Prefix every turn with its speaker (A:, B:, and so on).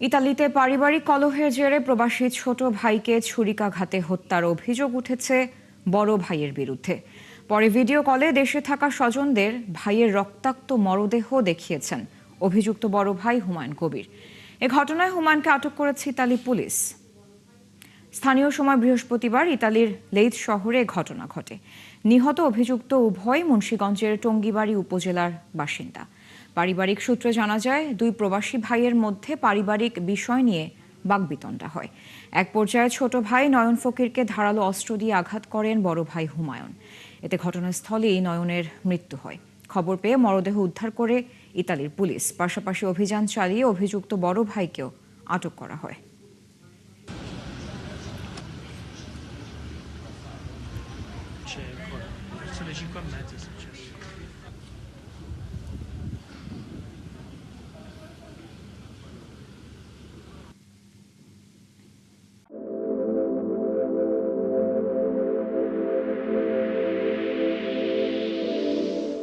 A: ইতালিতে পারিবারিক কলহের জেরে প্রবাসী ছোট ভাইকে ছুরিকাঘাতে হত্যার অভিযোগ উঠেছে বড় ভাইয়ের বিরুদ্ধে। পরে ভিডিও কলে দেশে থাকা স্বজনদের ভাইয়ের রক্তাক্ত মরদেহ দেখিয়েছেন অভিযুক্ত বড় ভাই হুমায়ুন কবির। এ ঘটনায় হুমায়ুনকে আটক করেছে ইতালি পুলিশ। স্থানীয় সময় বৃহস্পতিবার ইতালির লেইথ শহরে ঘটনা ঘটে। নিহত অভিযুক্ত উভয় মুন্সিগঞ্জের টঙ্গিবাড়ি উপজেলার বাসিন্দা। পারিবারিক সূত্রে জানা যায়, দুই প্রবাসী ভাইয়ের মধ্যে পারিবারিক বিষয় নিয়ে বাকবিতণ্ডা হয়। এক পর্যায়ে ছোট ভাই নয়ন ফকিরকে ধারালো অস্ত্র দিয়ে আঘাত করেন বড় ভাই হুমায়ুন। এতে ঘটনাস্থলেই নয়নের মৃত্যু হয়। খবর পেয়ে মরদেহ উদ্ধার করে ইতালির পুলিশ। পাশাপাশি অভিযান চালিয়ে অভিযুক্ত বড় ভাইকেও আটক করা হয়।
B: C'è ancora, sono le 5:30.